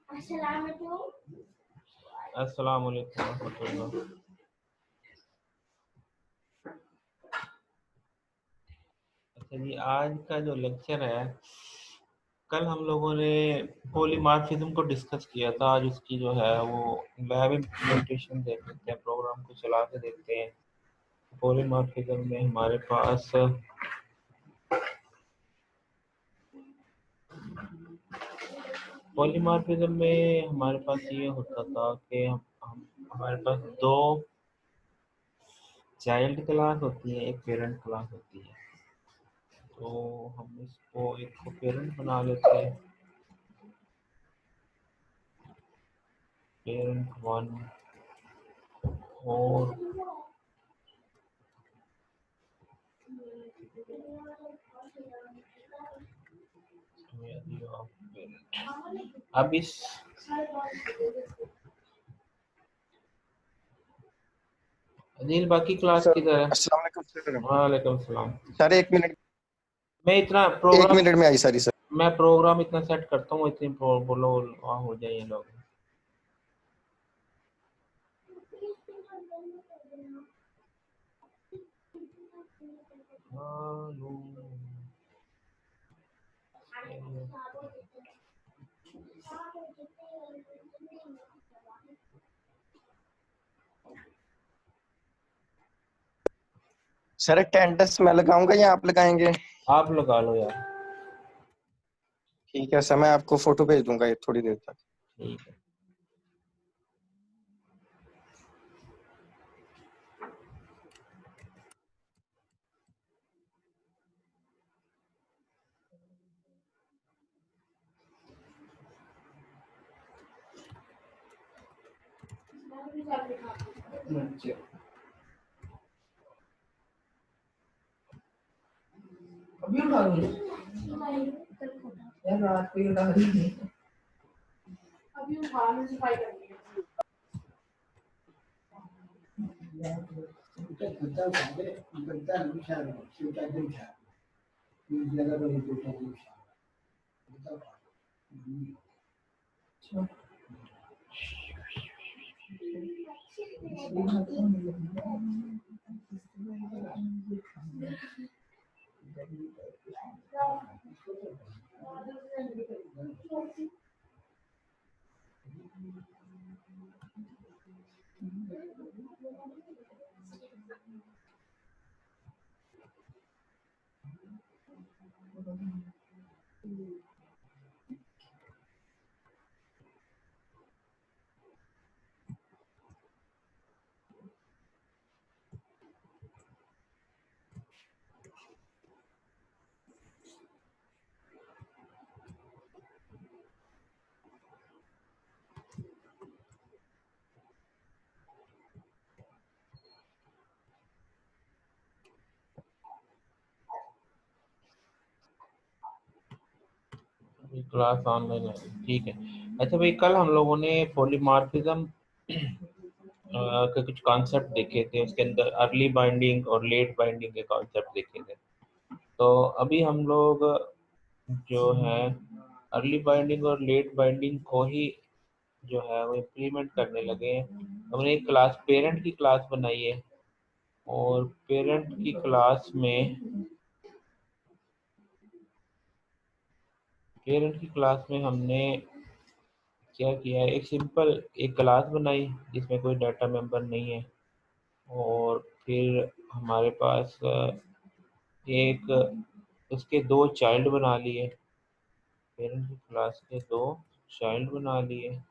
अस्सलाम वालेकुम रहमतुल्लाह। अच्छा जी, आज का जो लेक्चर है, कल हम लोगों ने पॉलीमार्फिज्म को डिस्कस किया था। आज उसकी जो है वो लैब इम्प्लीमेंटेशन देख लेते हैं, प्रोग्राम को चला के देखते हैं। पॉलीमार्फिज्म में हमारे पास ये होता था कि हमारे पास दो चाइल्ड क्लास होती है, एक पेरेंट क्लास होती है। तो हम इसको एक को पेरेंट बना लेते हैं, पेरेंट वन, और अब इस अनिल, बाकी क्लास सर किधर है? अस्सलाम वालेकुम सर। वालेकुम सलाम। सर एक मिनट मैं इतना प्रोग्राम में आई सारी सर। इतना सेट करता हूँ, इतनी बोलो वहाँ हो जाए ये लोग। सर अटेंडेंस मैं लगाऊंगा या आप लगाएंगे? आप लगा लो यार। ठीक है सर, मैं आपको फोटो भेज दूंगा ये थोड़ी देर तक। ठीक है। अभी उठा दूँ यार, रात को ही उठा दी। अभी उठा लो, सफाई करनी है। क्लास ऑनलाइन है, ठीक है। अच्छा भाई, कल हम लोगों ने पॉलीमॉर्फिज्म के कुछ कॉन्सेप्ट देखे थे, उसके अंदर अर्ली बाइंडिंग और लेट बाइंडिंग के कॉन्सेप्ट देखे थे। तो अभी हम लोग जो है अर्ली बाइंडिंग और लेट बाइंडिंग को ही जो है वो इम्प्लीमेंट करने लगे हैं। हमने एक क्लास, पेरेंट की क्लास बनाई है, और पेरेंट की क्लास में हमने क्या किया है, एक सिंपल एक क्लास बनाई जिसमें कोई डाटा मेंबर नहीं है, और फिर हमारे पास एक उसके दो चाइल्ड बना लिए, पेरेंट की क्लास के दो चाइल्ड बना लिए,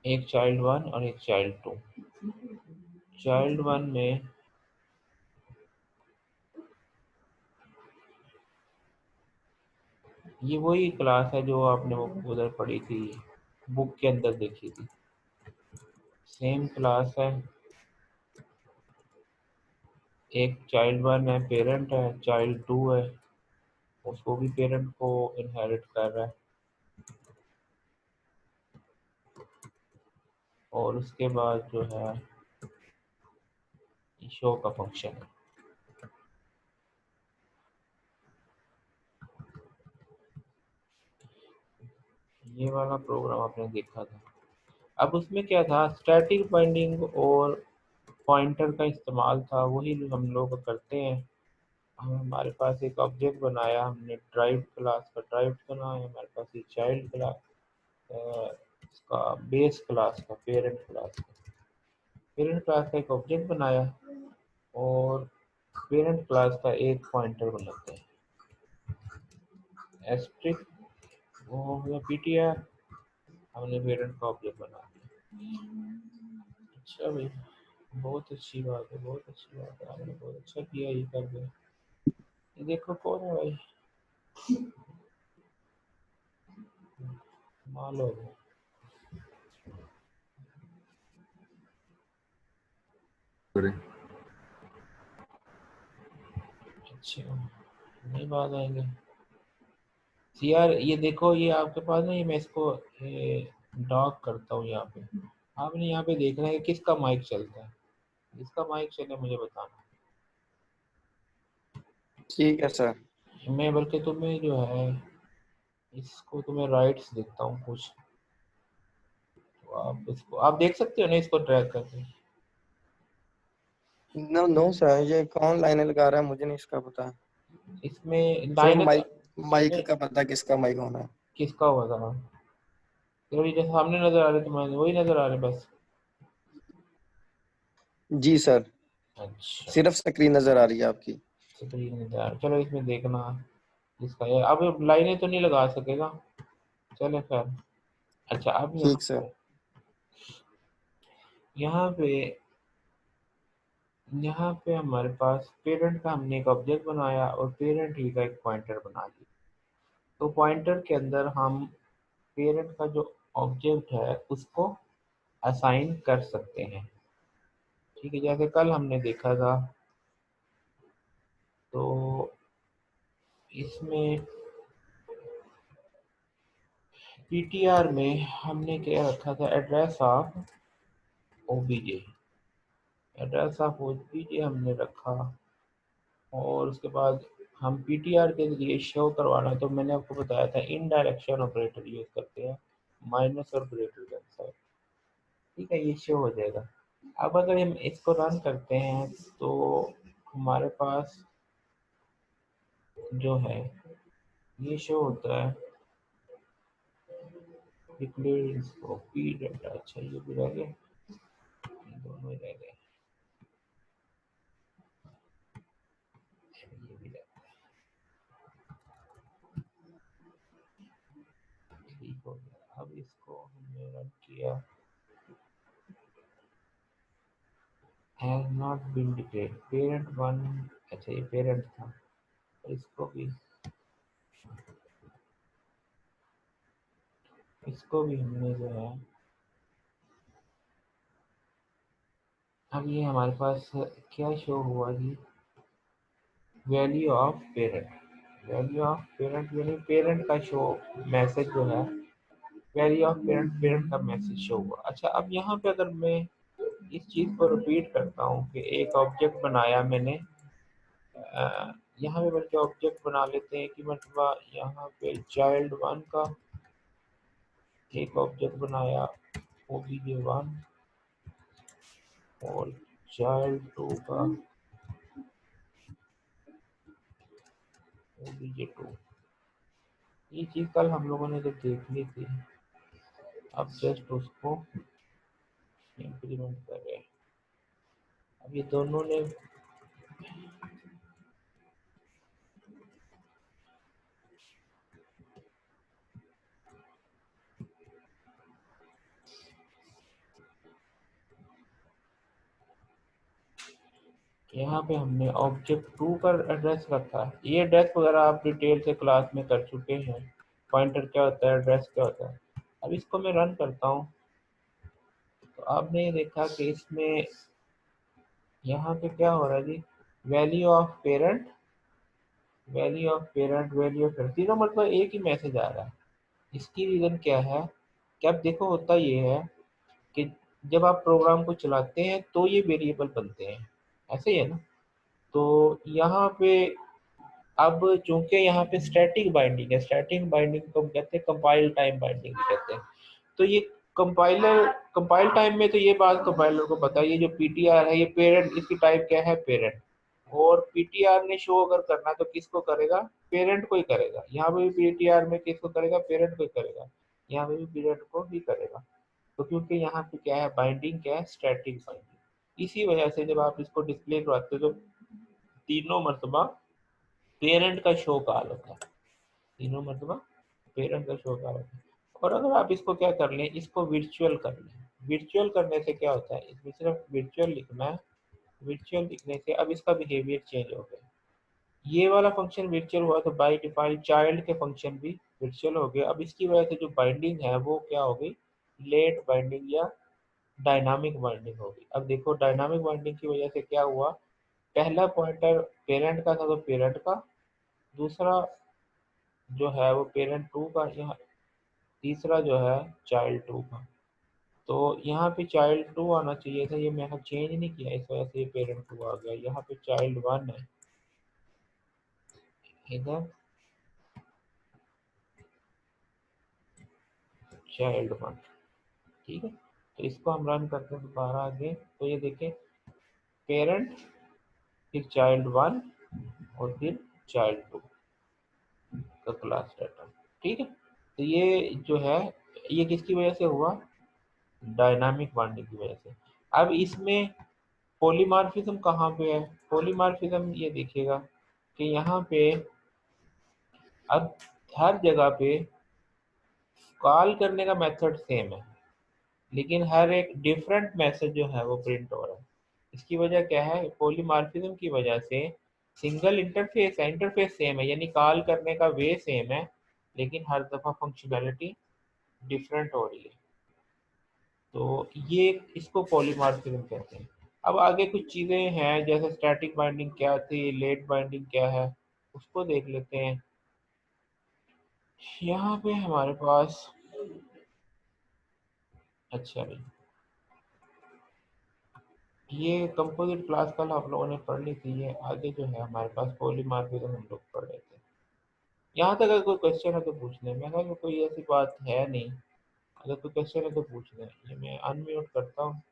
एक चाइल्ड वन और एक चाइल्ड टू। चाइल्ड वन में ये वही क्लास है जो आपने वो उधर पढ़ी थी, बुक के अंदर देखी थी, सेम क्लास है। एक चाइल्ड वन है, पेरेंट है, चाइल्ड टू है, उसको भी पेरेंट को इनहेरिट कर रहा है, और उसके बाद जो है शो का फंक्शन है। ये वाला प्रोग्राम आपने देखा था। अब उसमें क्या था, स्टैटिक बाइंडिंग और पॉइंटर का इस्तेमाल था, वही हम लोग करते हैं। हमारे पास एक ऑब्जेक्ट बनाया हमने ड्राइव क्लास का, ड्राइव बना है हमारे पास एक चाइल्ड क्लास, इसका बेस क्लास का, पेरेंट क्लास का एक ऑब्जेक्ट बनाया और पेरेंट क्लास का एक पॉइंटर बनाते हैं, एस्ट्रिक वो हो गया पीटीआर, हमने पेरेंट का ऑब्जेक्ट बना दिया। अच्छा भाई, बहुत अच्छी बात है, बहुत अच्छी बात है, आपने बहुत अच्छा किया ये कर दिया। ये देखो कौन है भाई, मालो। अच्छा, नहीं बात आएंगे यार। ये देखो, ये आपके पास ना, ये मैं इसको डॉक करता हूँ यहाँ पे। आपने यहाँ पे देखना है कि किसका माइक चलता है, जिसका माइक चले मुझे बताना। ठीक है सर। मैं बल्कि तुम्हें जो है, इसको तुम्हें राइट्स देता हूँ कुछ, तो आप इसको आप देख सकते हो ना, इसको ट्रैक करके। नो नो सर, ये कौन लाइनें लगा रहा है, मुझे नहीं इसका पता। इसमें सिर्फ लाइन माइक, माइक इसमें का पता किसका माइक होना है। किसका हुआ था, तो ये जो सामने नजर आ रहे तुम्हारे वही नजर आ रहे बस। जी सर, अच्छा, सिर्फ स्क्रीन नजर आ रही है आपकी। स्क्रीन नजर आ रही, चलो इसमें देखना इसका ये। अब लाइनें तो नहीं लगा सकेगा, चले खैर। अच्छा, अब ठीक सर। यहाँ पे यहाँ पे हमारे पास पेरेंट का हमने एक ऑब्जेक्ट बनाया और पेरेंट ही का एक पॉइंटर बना दिया। तो पॉइंटर के अंदर हम पेरेंट का जो ऑब्जेक्ट है उसको असाइन कर सकते हैं। ठीक है, जैसे कल हमने देखा था, तो इसमें पीटीआर में हमने क्या रखा था, address of OBJ, address of OBJ हमने रखा। और उसके बाद हम पीटीआर के लिए शो करवाना, तो मैंने आपको बताया था इन डायरेक्शन ऑपरेटर यूज करते हैं, माइनस और ग्रेटर देन साइन। ठीक है, ये शो हो जाएगा। अब अगर हम इसको रन करते हैं तो हमारे पास जो है ये शो होता है, डिक्लेयर इसको पी डाटा। अच्छा, ये भी रह गए, दोनों ही रह गए, ये भी रह गए, ठीक हो गया। अब इसको हमने रन किया, has not been declared parent one. अच्छा, ये पेरेंट था, इसको भी हमने जो है, अब ये हमारे पास क्या शो हुआ जी, value of parent, value of parent यानी पेरेंट का शो मैसेज जो है, वैल्यू ऑफ पेरेंट, पेरेंट का मैसेज शो हुआ। अच्छा, अब यहाँ पे अगर मैं इस चीज़ को रिपीट करता हूँ कि एक ऑब्जेक्ट बनाया मैंने, यहाँ पे बल्कि ऑब्जेक्ट बना लेते हैं कि मतलब यहाँ पे चाइल्ड वन का एक ऑब्जेक्ट बनाया, obj1, और चाइल्ड टू का obj2। ये चीज़ कल हम लोगों ने जब देख ली थी, अब जस्ट उसको इम्प्लीमेंट कर रहे हैं। अब ये दोनों ने, यहाँ पे हमने ऑब्जेक्ट टू का एड्रेस रखा है। ये एड्रेस वगैरह आप डिटेल से क्लास में कर चुके हैं, पॉइंटर क्या होता है, एड्रेस क्या होता है। अब इसको मैं रन करता हूँ, तो आपने ये देखा कि इसमें यहाँ पे क्या हो रहा है जी, value of parent, value of parent, value of parent, तीनों मतलब एक ही मैसेज आ रहा है। इसकी रीज़न क्या है कि अब देखो, होता ये है कि जब आप प्रोग्राम को चलाते हैं तो ये वेरिएबल बनते हैं, ऐसे ही है ना। तो यहाँ पे अब चूंकि यहाँ पे स्टैटिक बाइंडिंग है, स्टैटिक बाइंडिंग को हम कहते हैं कंपाइल टाइम बाइंडिंग कहते हैं। तो ये कंपाइल टाइम में तो ये बात कंपाइलर को पता है, ये जो पीटीआर है ये पेरेंट, इसकी टाइप क्या है पेरेंट, और पीटीआर ने शो अगर करना तो किसको करेगा, पेरेंट को ही करेगा। यहाँ पे भी पीटीआर में किसको करेगा, पेरेंट को ही करेगा, यहाँ पे भी पेरेंट को ही करेगा। तो क्योंकि यहाँ पे क्या है बाइंडिंग, क्या है स्टैटिक बाइंडिंग, इसी वजह से जब आप इसको डिस्प्ले करवाते हो तो तीनों मरतबा पेरेंट का शो कॉल होता है, तीनों मरतबा पेरेंट का शो कॉल होता है। और अगर आप इसको क्या कर लें, इसको वर्चुअल कर लें, वर्चुअल करने से क्या होता है, इसमें सिर्फ वर्चुअल लिखना है, वर्चुअल लिखने से अब इसका बिहेवियर चेंज हो गया। ये वाला फंक्शन वर्चुअल हुआ तो बाय डिफॉल्ट चाइल्ड के फंक्शन भी वर्चुअल हो गए। अब इसकी वजह से जो बाइंडिंग है वो क्या हो गई, लेट बाइंडिंग या डायनामिक बाइंडिंग होगी। अब देखो डायनामिक बाइंडिंग की वजह से क्या हुआ, पहला पॉइंटर पेरेंट का था तो पेरेंट का, दूसरा जो है वो पेरेंट टू का, यहाँ तीसरा जो है चाइल्ड टू का। तो यहाँ पे चाइल्ड टू आना चाहिए था, ये मैंने चेंज नहीं किया, इस वजह से ये पेरेंट टू आ गया। यहाँ पे चाइल्ड वन है, इधर चाइल्ड वन, ठीक है। तो इसको हम रन करते हैं दोबारा आगे, तो ये देखें पेरेंट, फिर चाइल्ड वन और फिर चाइल्ड टू का क्लास डाटा, ठीक है। तो ये जो है ये किसकी वजह से हुआ, डायनामिक बाइंडिंग की वजह से। अब इसमें पॉलीमॉर्फिज्म कहाँ पे है, पॉलीमॉर्फिज्म ये देखिएगा कि यहाँ पे अब हर जगह पे कॉल करने का मेथड सेम है, लेकिन हर एक डिफरेंट मैसेज जो है वो प्रिंट हो रहा है। इसकी वजह क्या है, पॉलीमॉर्फिज्म की वजह से सिंगल इंटरफेस है, इंटरफेस सेम है, यानी कॉल करने का वे सेम है, लेकिन हर दफ़ा फंक्शनैलिटी डिफरेंट हो रही है। तो ये इसको पॉलीमॉर्फिज्म कहते हैं। अब आगे कुछ चीज़ें हैं जैसे स्टैटिक बाइंडिंग क्या थी, लेट बाइंडिंग क्या है, उसको देख लेते हैं। यहाँ पे हमारे पास, अच्छा भाई ये कंपोजिट क्लास कल आप लोगों ने पढ़ ली थी, ये आगे जो है हमारे पास पॉलीमॉर्फिज्म हम लोग पढ़ रहे थे। यहाँ तक अगर कोई क्वेश्चन है तो पूछ लें, मैं कहा कोई ऐसी बात है नहीं, अगर कोई क्वेश्चन है तो पूछ लें। ये मैं अनम्यूट करता हूँ,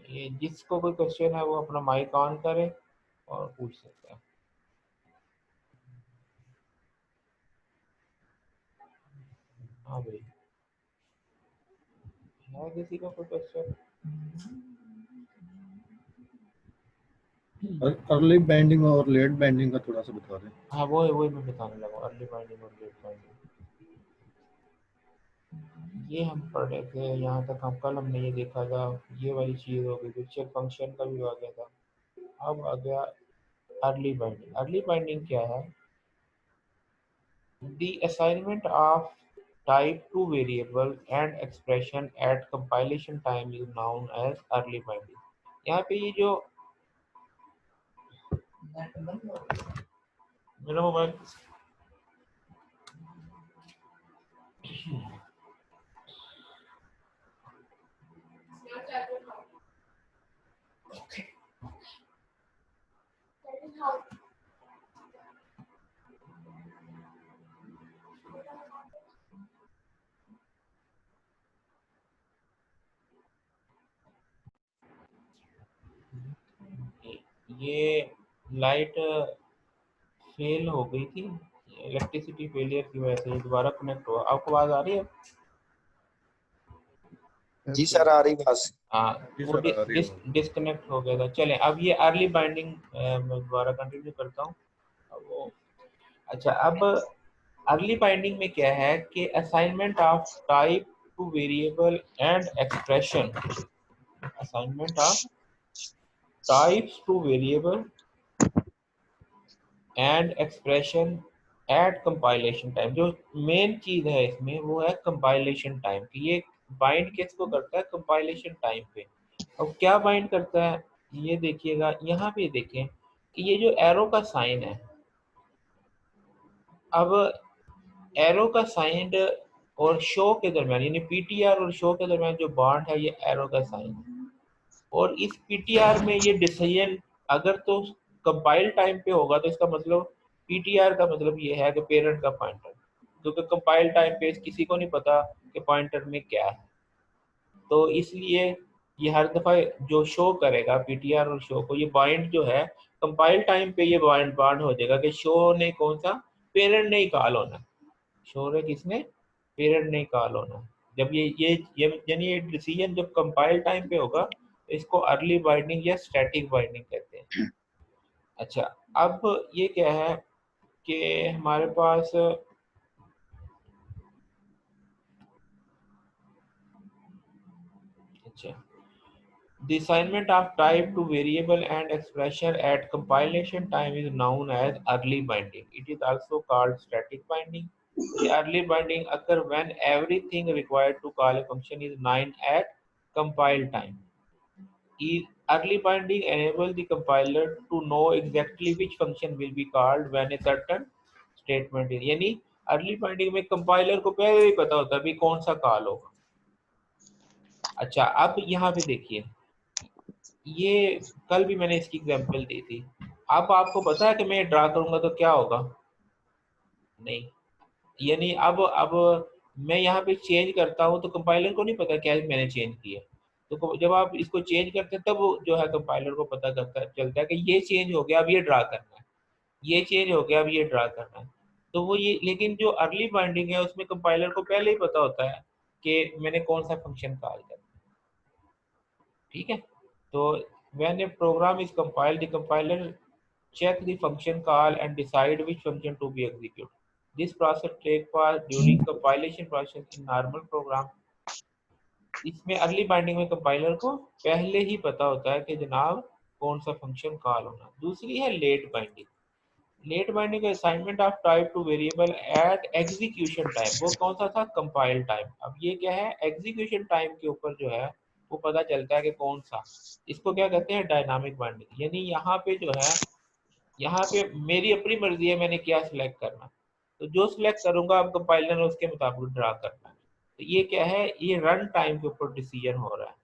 ये जिसको कोई क्वेश्चन है वो अपना माइक ऑन करे और पूछ सकता है। हाँ भाई, है किसी का कोई क्वेश्चन? अर्ली बाइंडिंग और लेट बाइंडिंग का थोड़ा सा बता दें। हाँ वो मैं बताने लगा, अर्ली बाइंडिंग और लेट बाइंडिंग ये हम पढ़ रहे थे। यहाँ तक हम कल हमने ये देखा था, ये वाली चीज़ हो गई, वर्चुअल फंक्शन का भी आ गया था। अब आ गया अर्ली बाइंडिंग। अर्ली बाइंडिंग क्या है, the assignment of type to variable and expression at compilation time is known as early binding। यहाँ पे ये जो मेरा मोबाइल ये लाइट फेल हो गई थी, इलेक्ट्रिसिटी फेलियर की वजह से दोबारा कनेक्ट हुआ। आपको आवाज आ रही है? जी सर आ रही बस। हाँ, जी वो सर, आ रही है। डिस्कनेक्ट हो गया था। चलें अब ये अर्ली बाइंडिंग मैं दोबारा कंटिन्यू करता हूँ। अब वो अच्छा, अब अर्ली बाइंडिंग में क्या है कि assignment of type to variable and expression, assignment of types to variable and expression at compilation time. जो मेन चीज है इसमें वो है कंपाइलेशन टाइम कि ये बाइंड किसको करता है, कंपाइलेशन टाइम पे। अब क्या बाइंड करता है ये देखिएगा, यहाँ पे देखें कि ये जो एरो का साइन है, अब एरो का साइन और शो के दरमियान यानी पीटीआर और शो के दरमियान जो बॉन्ड है ये एरो का साइन है। और इस पीटीआर में ये डिसीजन अगर तो कंपाइल टाइम पे होगा तो इसका मतलब पीटीआर का मतलब ये है कि पेरेंट का पॉइंटर, क्योंकि कंपाइल टाइम पे किसी को नहीं पता कि पॉइंटर में क्या है, तो इसलिए ये हर दफा जो शो करेगा पीटीआर और शो को, ये बाइंड जो है कंपाइल टाइम पे ये बाइंड हो जाएगा कि शो ने कौन सा, पेरेंट ने ही कॉल होना, शो ने किसने, पेरेंट ने ही कॉल होना। जब ये यानी ये डिसीजन जब कंपाइल टाइम पे होगा तो इसको अर्ली बाइंडिंग या स्टैटिक बाइंडिंग कहते हैं। अच्छा, अब ये क्या है कि हमारे पास अच्छा, the assignment of type to variable and expression at compilation time is known as early binding. It is also called static binding. The early binding occur when everything required to call a function is 9 at compile time. Early binding enables the compiler to know exactly which function will be called when a certain statement is. यानी early binding में compiler को पहले ही पता होता है भी कौन सा कॉल होगा। अच्छा, अब यहाँ पे देखिए, ये कल भी मैंने इसकी एग्जांपल दी थी। अब आपको पता है कि मैं ड्रा करूंगा तो क्या होगा, नहीं, यानी अब मैं यहाँ पे चेंज करता हूँ तो कंपाइलर को नहीं पता क्या मैंने चेंज किया, तो जब आप इसको चेंज करते हैं तब जो है कंपाइलर को पता चलता है कि ये चेंज हो गया, अब ये ड्रा करना है, ये चेंज हो गया, अब ये ड्रा करना है। तो वो ये, लेकिन जो अर्ली बाइंडिंग है उसमें कंपाइलर को पहले ही पता होता है कि मैंने कौन सा फंक्शन कॉल करना है, ठीक है। तो when a program is compiled, the compiler check the function call and decide which function to be executed. This process takes place during compilation process in normal program. इसमें अर्ली बाइंडिंग में compiler को पहले ही पता होता है कि जनाब कौन सा फंक्शन कॉल होना। दूसरी है लेट बाइंडिंग। लेट बाइंडिंग का assignment of type to variable eight execution time, वो कौन सा था, कंपाइल टाइम। अब ये क्या है, एग्जीक्यूशन टाइम के ऊपर जो है वो पता चलता है कि कौन सा, इसको क्या कहते हैं, डायनामिक बाइंडिंग। यानी यहाँ पे जो है, यहाँ पे मेरी अपनी मर्जी है मैंने क्या सिलेक्ट करना, तो जो सिलेक्ट करूंगा अब कंपाइलर ने उसके मुताबिक ड्रा करना है। तो ये क्या है, ये रन टाइम के ऊपर डिसीजन हो रहा है।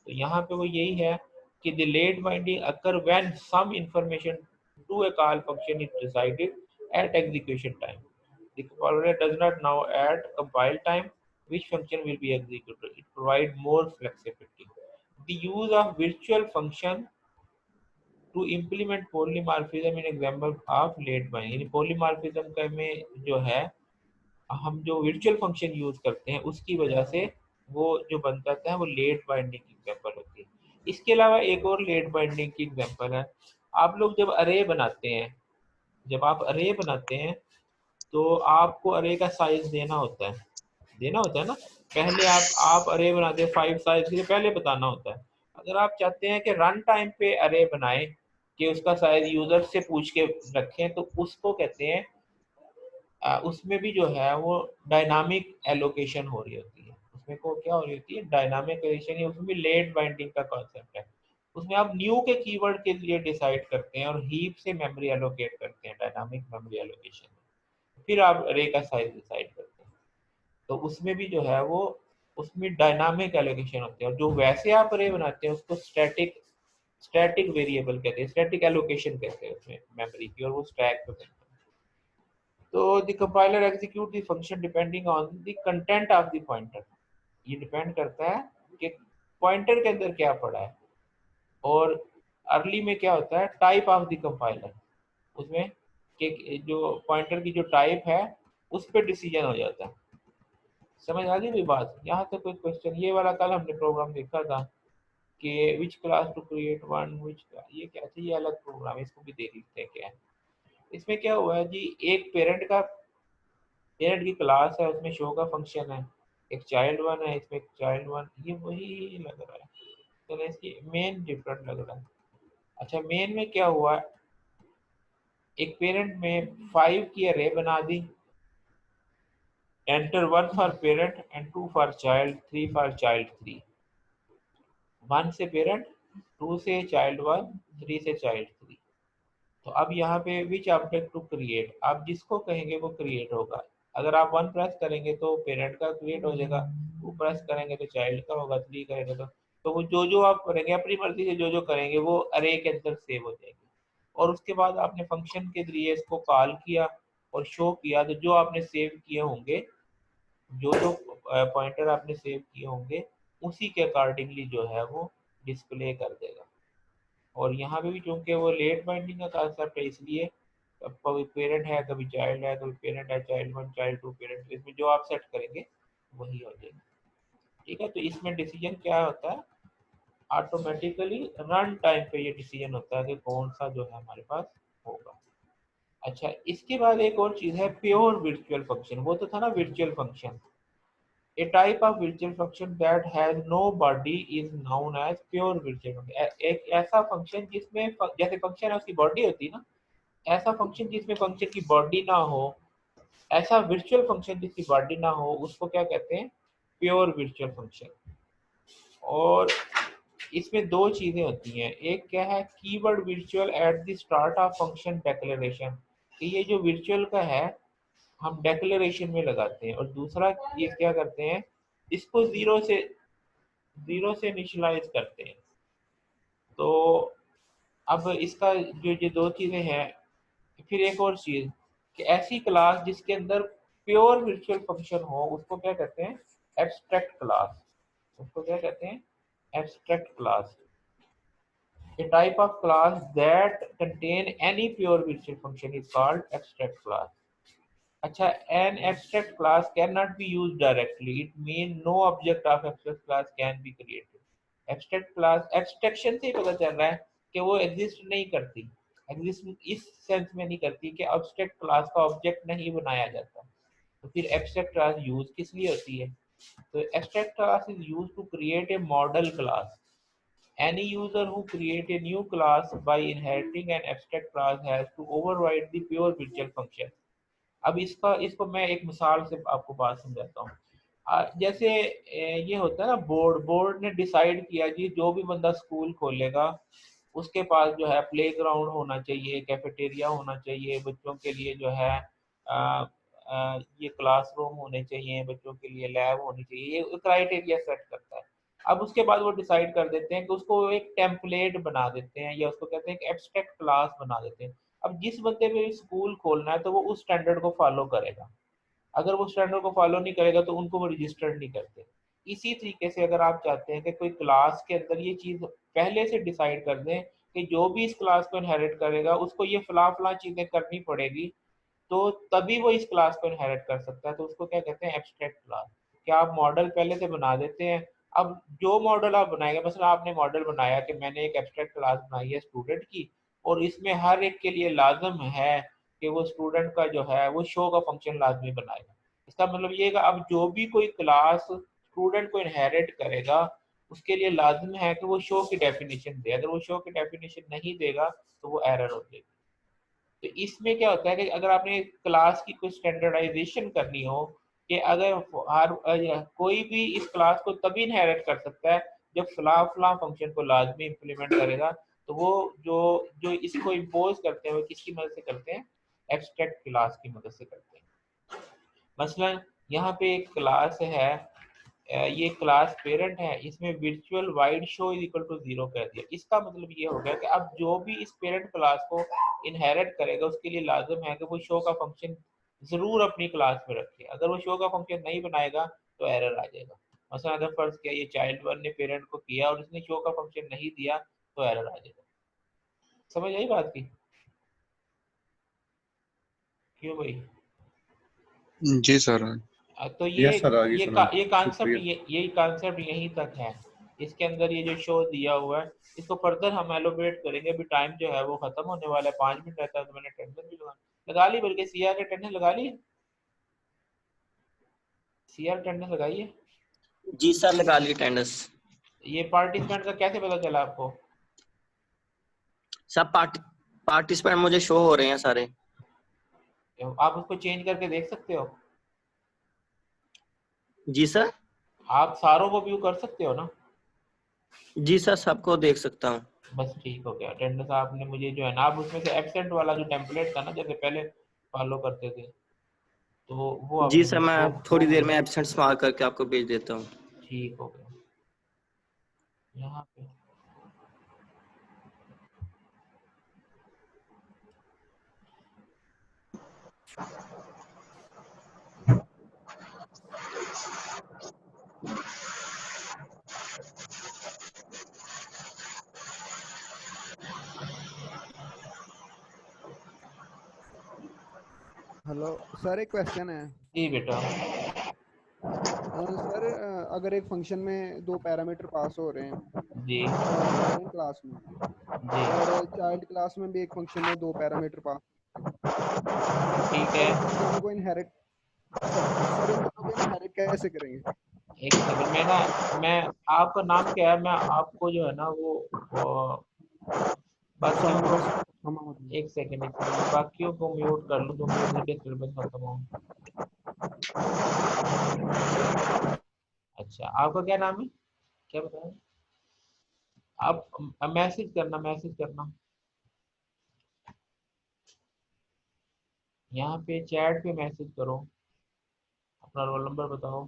तो यहाँ पे वो यही है कि the late binding occur when some information to a call function is decided at execution time. The compiler does not know at compile time which function will be executed. It provides more flexibility. The use of virtual function to implement polymorphism in example of late binding. यानी polymorphism का में जो है हम जो virtual function use करते हैं उसकी वजह से वो जो बनता है वो लेट बाइंडिंग की एग्जांपल होती है। इसके अलावा एक और लेट बाइंडिंग की एग्जांपल है, आप लोग जब अरे बनाते हैं, जब आप अरे बनाते हैं तो आपको अरे का साइज देना होता है ना। पहले आप अरे बनाते हैं 5 साइज के लिए पहले बताना होता है। अगर आप चाहते हैं कि रन टाइम पे अरे बनाएं कि उसका साइज यूजर से पूछ के रखें, तो उसको कहते हैं उसमें भी जो है वो डायनामिक एलोकेशन हो रही होती है। उसमें को क्या हो रही होती है, डायनामिक एलोकेशन। उसमें भी लेट बाइंडिंग का कॉन्सेप्ट है। उसमें आप न्यू के कीवर्ड के लिए डिसाइड करते हैं और हीप से मेमोरी एलोकेट करते हैं, डायनामिक मेमोरी एलोकेशन। फिर आप अरे का साइज डिसाइड करते हैं, तो उसमें भी जो है वो उसमें डायनामिक एलोकेशन होते हैं। और जो वैसे आप अरे बनाते हैं उसको स्टैटिक वेरिएबल कहते हैं, स्टैटिक एलोकेशन कहते हैं उसमें मेमोरी की, और वो स्टैक पे बनता है। तो the compiler execute the function depending on the content of the pointer. ये डिपेंड करता है कि पॉइंटर के अंदर क्या पड़ा है। और अर्ली में क्या होता है, टाइप ऑफ द कंपाइलर, उसमें कि जो पॉइंटर की जो टाइप है उस पर डिसीजन हो जाता है। समझ आ गई मेरी बात, यहाँ तक कोई क्वेश्चन? ये वाला कल हमने प्रोग्राम देखा था कि which class to create one, which, ये क्या था, ये अलग प्रोग्राम है, इसको भी देख लेते हैं क्या है। इसमें क्या हुआ है जी, एक पेरेंट की क्लास है, उसमें शो का फंक्शन है, एक चाइल्ड वन है, इसमें एक चाइल्ड वन, ये वही लग रहा है। चलो इसकी मेन डिफरेंट लग रहा है। अच्छा, मेन में क्या हुआ, एक पेरेंट में 5 की अरे बना दी, enter 1 for parent and 2 for child, 3 for child 3। 1 से पेरेंट, 2 से चाइल्ड 1, 3 से चाइल्ड 3। तो अब यहाँ पे विच ऑब्जेक्ट टू क्रिएट, आप जिसको कहेंगे वो क्रिएट होगा। अगर आप 1 प्रेस करेंगे तो पेरेंट का क्रिएट हो जाएगा, 2 प्रेस करेंगे तो चाइल्ड का होगा, 3 करेंगे तो वो जो आप करेंगे अपनी मर्जी से जो करेंगे वो अरे के अंदर सेव हो जाएगी। और उसके बाद आपने फंक्शन के जरिए इसको कॉल किया और शो किया, तो जो आपने सेव किए होंगे, जो जो पॉइंटर आपने सेव किए होंगे उसी के अकॉर्डिंगली जो है वो डिस्प्ले कर देगा। और यहाँ पे भी चूंकि वो लेट बाइंडिंग का कॉन्सेप्ट है, इसलिए कभी पेरेंट है, कभी चाइल्ड है, कभी पेरेंट है, चाइल्ड 1 चाइल्ड 2 पेरेंट, इसमें जो आप सेट करेंगे वही हो जाएगा। ठीक है, तो इसमें डिसीजन क्या होता है, ऑटोमेटिकली रन टाइम पे ये डिसीजन होता है कि कौन सा जो है हमारे पास होगा। अच्छा, इसके बाद एक और चीज है प्योर वर्चुअल फंक्शन। वो तो था ना virtual function, a type of virtual function that has no body is known as pure virtual function। एक ऐसा फंक्शन जिसमें जैसे फंक्शन है उसकी बॉडी होती है ना, ऐसा फंक्शन जिसमें फंक्शन की बॉडी ना हो, ऐसा वर्चुअल फंक्शन जिसकी बॉडी ना हो, उसको क्या कहते हैं, प्योर वर्चुअल फंक्शन। और इसमें दो चीजें होती हैं, एक क्या है keyword virtual at the start of function declaration, कि ये जो वर्चुअल का है हम डिक्लेरेशन में लगाते हैं, और दूसरा ये क्या करते हैं, इसको जीरो से इनिशियलाइज करते हैं। तो अब इसका जो ये दो चीजें हैं, फिर एक और चीज कि ऐसी क्लास जिसके अंदर प्योर वर्चुअल फंक्शन हो उसको क्या कहते हैं, एब्स्ट्रैक्ट क्लास। उसको क्या कहते हैं, abstract class. A type of class that contain any pure virtual function is called abstract class। अच्छा, an abstract class cannot be used directly, it means no object of abstract class can be created। abstract class abstraction से ही पता चल रहा है कि वो exist नहीं करती, exist इस सेंस में नहीं करती कि abstract class का ऑब्जेक्ट नहीं बनाया जाता। तो फिर abstract class यूज किस लिए होती है, तो abstract class is used to create a model class। Any user who create a new class by inheriting an abstract class has to override the pure virtual function। अब इसको मैं एक मिसाल से आपको बात समझाता हूँ। जैसे ये होता है ना, बोर्ड ने डिसाइड किया जी जो भी बंदा स्कूल खोलेगा उसके पास जो है प्लेग्राउंड होना चाहिए, कैफेटेरिया होना चाहिए, बच्चों के लिए जो है ये क्लासरूम होने चाहिए, बच्चों के लिए लैब होनी चाहिए, ये क्राइटेरिया सेट करता है। अब उसके बाद वो डिसाइड कर देते हैं कि उसको एक टेम्पलेट बना देते हैं, या उसको कहते हैं कि एब्स्ट्रैक्ट क्लास बना देते हैं। अब जिस बंदे पे स्कूल खोलना है तो वो उस स्टैंडर्ड को फॉलो करेगा, अगर वो स्टैंडर्ड को फॉलो नहीं करेगा तो उनको वो रजिस्टर्ड नहीं करते। इसी तरीके से अगर आप चाहते हैं कि कोई क्लास के अंदर ये चीज़ पहले से डिसाइड कर दें कि जो भी इस क्लास को इनहेरिट करेगा उसको ये फला चीज़ें करनी पड़ेगी, तो तभी वो इस क्लास को इनहेरिट कर सकता है, तो उसको क्या कहते हैं, एब्स्ट्रैक्ट क्लास। क्या आप मॉडल पहले से बना देते हैं, अब जो मॉडल आप बनाएंगे, मसलन आपने मॉडल बनाया कि मैंने एक एब्स्ट्रैक्ट क्लास बनाई है स्टूडेंट की, और इसमें हर एक के लिए लाजम है कि वो स्टूडेंट का जो है वो शो का फंक्शन लाजमी बनाएगा। इसका मतलब ये है कि अब जो भी कोई क्लास स्टूडेंट को इनहेरिट करेगा उसके लिए लाजम है कि वो शो की डेफिनेशन दे, अगर वो शो की डेफिनेशन नहीं देगा तो वो एरर हो जाएगी। तो इसमें क्या होता है कि अगर आपने क्लास की कोई स्टैंडर्डाइजेशन करनी हो कि अगर हर कोई भी इस क्लास को तभी इनहेरिट कर सकता है जब फला फंक्शन को लाजमी इम्प्लीमेंट करेगा, तो वो जो जो इसको इम्पोज करते हैं वो किसकी मदद से करते हैं, एब्स्ट्रैक्ट क्लास की मदद से करते हैं। मसलन यहाँ पे एक क्लास है, ये क्लास पेरेंट है, इसमें virtual void show is equal to 0 कर दिया। इसका मतलब ये हो गया कि अब जो भी इस पेरेंट क्लास को इनहेरिट करेगा उसके लिए लाजिम है कि वो शो का फंक्शन जरूर अपनी क्लास में रखे, अगर वो शो का फंक्शन नहीं बनाएगा तो एरर आ जाएगा। मसलन अगर फर्ज किया ये चाइल्ड 1 ने पेरेंट को किया और इसने शो का फंक्शन नहीं दिया तो एरर आ जाएगा। समझ आई बात की, क्यों भाई? जी सर। तो ये यस सर, आगे सुना, ये कॉन्सेप्ट शुक्रिया। यही कॉन्सेप्ट यहीं तक है। इसके अंदर ये जो शो दिया हुआ है इसको फर्दर हम एलोबरेट करेंगे। अभी टाइम जो है वो खत्म होने वाला है, 5 मिनट रहता है, तो मैंने अटेंडेंस भी लगा ली, बल्कि सीआर की अटेंडेंस लगा ली, सीआर अटेंडेंस लगाई है। जी सर, लगा ली अटेंडेंस। ये पार्टिसिपेंट का कैसे पता चला आपको? सब पार्टिसिपेंट मुझे शो हो रहे हैं सारे। आप उसको चेंज करके देख सकते हो? जी सर। आप सारों को व्यू कर सकते हो ना? जी सर, सबको देख सकता हूँ। बस ठीक हो गया। अटेंडेंस आपने मुझे जो है ना, आप उसमें से एब्सेंट वाला जो टेम्पलेट था ना जैसे पहले फॉलो करते थे, तो वो जी आपने सर, मैं वो थोड़ी देर में एब्सेंट मार्क करके आपको भेज देता हूँ। ठीक हो गया। यहाँ पे हेलो सर, एक क्वेश्चन है। जी बेटा। सर, अगर एक फंक्शन में दो पैरामीटर पास हो रहे हैं जी पेरेंट क्लास में, जी और चाइल्ड क्लास में भी एक फंक्शन में दो पैरामीटर पास, ठीक है। इन दोनों को इनहेरिट सर इन दोनों को इनहेरिट कैसे करेंगे? एक सेकंड में ना, मैं आपका नाम क्या है, मैं आपको जो है ना वो बाकियों को एक सेकंड बाकियों को म्यूट कर लूँ तो म्यूट डिस्टर्बेंस खत्म हो। अच्छा, आपका क्या नाम है, क्या बताया? आप मैसेज करना यहाँ पे चैट पे मैसेज करो, अपना रोल नंबर बताओ,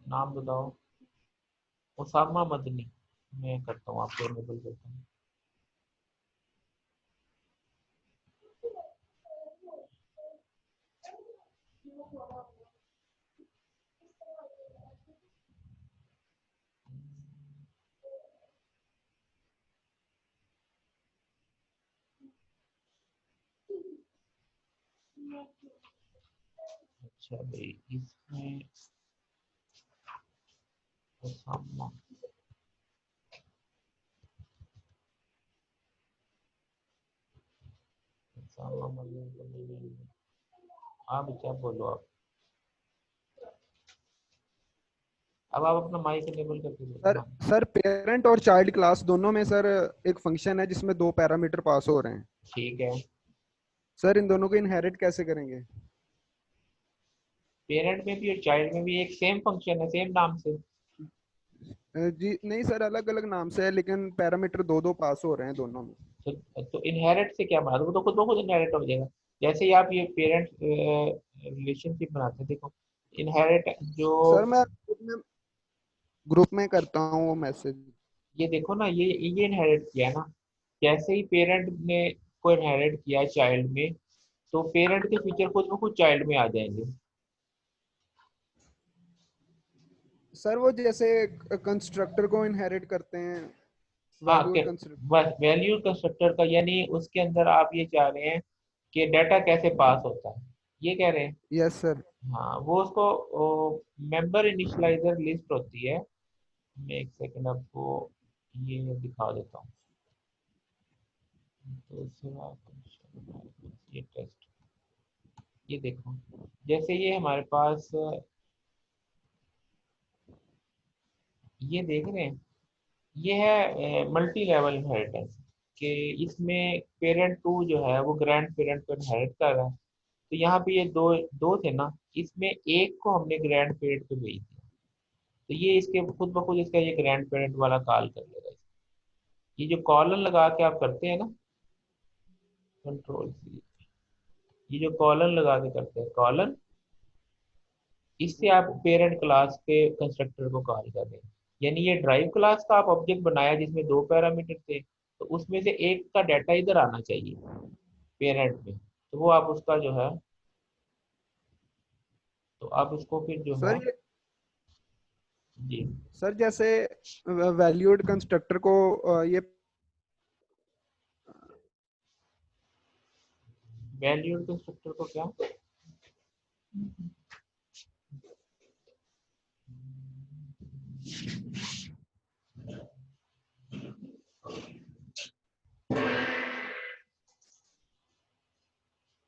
नाम बताओ। उसामा मदनी, मैं करता हूँ आपको इनेबल करता हूँ। अच्छा भाई, इसमें उसामा उसामा मदनी, आप क्या बोलो आप। अब आप अपना माइक इनेबल करके बोलो सर ना। सर पेरेंट और चाइल्ड क्लास दोनों में सर एक फंक्शन है जिसमें दो पैरामीटर पास हो रहे हैं। ठीक है। सर इन दोनों को इनहेरिट कैसे करेंगे? पेरेंट में भी और चाइल्ड में भी एक सेम फंक्शन है, सेम नाम से। जी नहीं सर, अलग अलग नाम से है, लेकिन पैरामीटर दो दो पास हो रहे हैं दोनों में। तो इनहेरिट से क्या बात, वो तो खुद ब खुद इनहेरिट हो जाएगा। जैसे ही आप ये पेरेंट रिलेशनशिप बनाते हैं, देखो इनहेरिट जो, सर मैं ग्रुप में करता हूँ वो मैसेज। ये देखो ना, ये इनहेरिट किया ना। जैसे ही पेरेंट ने को इनहेरिट किया चाइल्ड में, तो पेरेंट के फीचर खुद ब खुद चाइल्ड में आ जाएंगे। सर वो जैसे कंस्ट्रक्टर को इनहेरिट करते हैं, हाँ, वैल्यूड कंस्ट्रक्टर। बस वैल्यू कंस्ट्रक्टर का, यानी उसके अंदर आप ये चाह रहे हैं कि डाटा कैसे पास होता है, ये कह रहे हैं। Yes sir. हाँ, वो उसको मेंबर इनिशियलाइजर लिस्ट होती है। मैं एक सेकंड आपको ये दिखा देता हूँ। दूसरा function, ये टेस्ट, ये देखो, जैसे ये हमारे पास ये देख रहे हैं, ये है मल्टी लेवल इनहेरिटेंस, कि इसमें पेरेंट टू जो है वो ग्रैंड पेरेंट को इनहेरिट कर रहा है। तो यहाँ पे ये दो दो थे ना, इसमें एक को हमने ग्रैंड पेरेंट पे भेज दिया, तो ये इसके खुद ब खुद इसका ये ग्रैंड पेरेंट वाला कॉल कर लेगा। ये जो कॉलन लगा के आप करते हैं ना, कंट्रोल सी, ये जो कॉलन लगा के करते हैं कॉलन, इससे आप पेरेंट क्लास के कंस्ट्रक्टर को कॉल कर रहे हैं। यानी ये ड्राइव क्लास का आप ऑब्जेक्ट बनाया जिसमें दो पैरामीटर थे, तो उसमें से एक का डाटा इधर आना चाहिए पेरेंट में, तो वो आप उसका जो है, तो आप उसको फिर जो है, सर ये जी सर जैसे वैल्यूड कंस्ट्रक्टर को ये वैल्यू कंस्ट्रक्टर को क्या,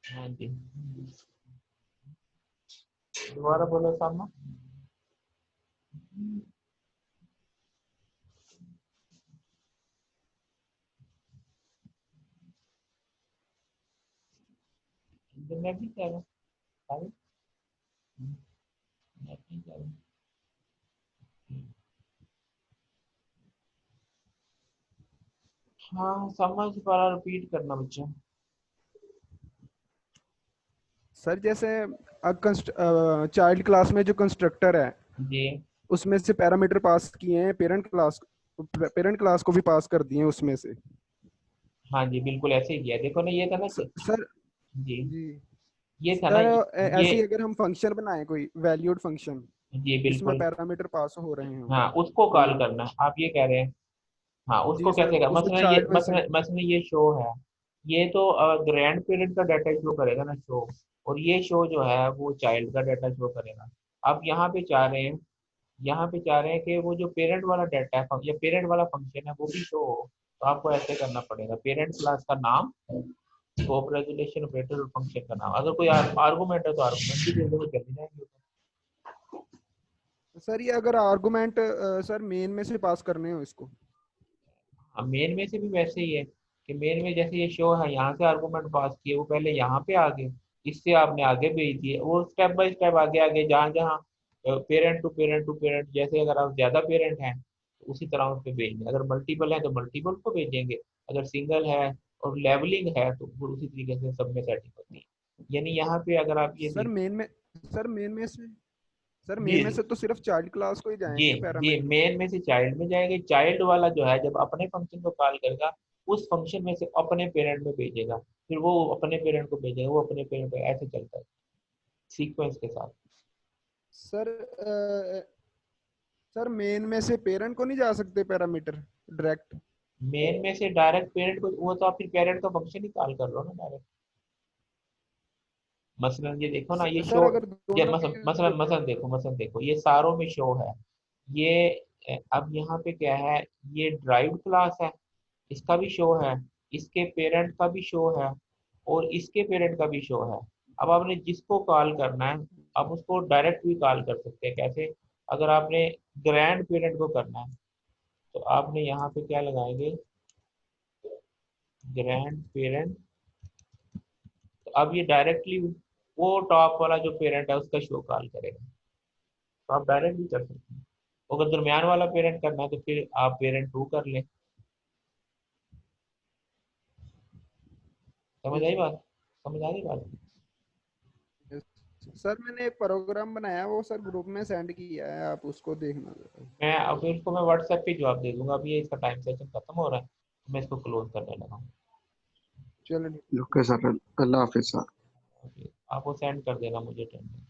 हाँ जी, दोबारा बोलो सामने। इंटरनेट नहीं चल रहा, नेट नहीं चल रहा। हाँ, समझ पा, रिपीट करना बच्चा। सर जैसे चाइल्ड क्लास में जो कंस्ट्रक्टर है जी उसमें से पैरामीटर पास किए हैं, पेरेंट क्लास को भी पास कर दिए हैं उसमें से। हाँ जी, बिल्कुल ऐसे ही किया, देखो ना, ये था ना सर जी जी ये था ना सर ऐसे ही ये, अगर हम फंक्शन बनाए कोई वैल्यूड फंक्शन जी जिसमें बिल्कुल, पैरामीटर पास हो रहे हैं हाँ उसको कोई, कॉल करना है, आप ये कह रहे हैं। हाँ उसको जी सर कैसे कर, उसको मसलन ये चाइल्ड में से, मसलन ये शो है, ये तो ग्रैंड पेरेंट का डाटा शो करेगा ना शो, और ये शो जो है वो चाइल्ड का डाटा शो करेगा। अब यहाँ पे चाह रहे हैं, यहाँ पे चाह रहे हैं कि वो जो पेरेंट वाला डाटा है या पेरेंट वाला फंक्शन है वो भी शो हो, तो आपको ऐसे करना पड़ेगा, पेरेंट क्लास का नाम, स्कोप रेजोल्यूशन ऑपरेटर और फंक्शन का नाम, अगर कोई आर्गुमेंट है तो आर्गुमेंट की जगह चली जाएंगे। सर ये अगर आर्गुमेंट सर मेन में से पास करने हो इसको, हाँ मेन में से भी वैसे ही है कि मेन में जैसे ये शो है, यहाँ से आर्गुमेंट पास किए, वो पहले यहाँ पे आ गए, इससे आपने आगे भेज दिए, वो स्टेप बाय स्टेप आगे आगे जहाँ जहाँ parent to parent to parent, जैसे अगर आप ज्यादा पेरेंट हैं तो उसी तरह उस पर भेजेंगे, अगर मल्टीपल है तो मल्टीपल को भेजेंगे, अगर सिंगल है और लेवलिंग है तो फिर उसी तरीके से सब में सेटिंग होती है। यानी यहाँ पे अगर आप ये सर मेन में, सर मेन में से, सर जी मेन में से तो सिर्फ चाइल्ड क्लास को ही जी जाएंगे जी पैरामीटर। मेन में से चाइल्ड में जाएंगे, चाइल्ड वाला जो है जब अपने फंक्शन को कॉल करेगा उस फंक्शन में से अपने पेरेंट में भेजेगा, फिर वो अपने पेरेंट को भेजेगा, वो अपने पेरेंट को, ऐसे चलता है सीक्वेंस के साथ। सर सर मेन में से पेरेंट को नहीं जा सकते पैरामीटर डायरेक्ट? मेन में से डायरेक्ट पेरेंट को, वो तो आप फिर पेरेंट का फंक्शन ही कॉल कर लो ना डायरेक्ट। मसलन ये देखो ना, ये सर शो, अगर ये दोनों मसलन के, मसलन मसलन देखो, मसलन देखो ये सारों में शो है, ये अब यहाँ पे क्या है, ये ड्राइव क्लास है, इसका भी शो है, इसके पेरेंट का भी शो है, और इसके पेरेंट का भी शो है। अब आपने जिसको कॉल करना है आप उसको डायरेक्ट भी कॉल कर सकते हैं, कैसे, अगर आपने ग्रैंड पेरेंट को करना है तो आपने यहाँ पे क्या लगाएंगे, ग्रैंड पेरेंट, तो अब ये डायरेक्टली वो टॉप वाला जो पेरेंट है उसका शो कॉल करेगा, तो आप डायरेक्ट भी कर सकते हैं। अगर दरमियान वाला पेरेंट करना है तो फिर आप पेरेंट टू कर लें। समझ आई बात, समझ आ गई बात। सर मैंने एक प्रोग्राम बनाया वो सर ग्रुप में सेंड किया है, आप उसको देखना जरा। मैं अब इसको मैं व्हाट्सएप पे जवाब दे दूंगा, अभी ये इसका टाइम सेशन खत्म हो रहा है तो मैं इसको क्लोज करने लगा हूँ। चलो ओके सर, अल्लाह हाफिज सर। आपको सेंड कर देना मुझे 10 मिनट।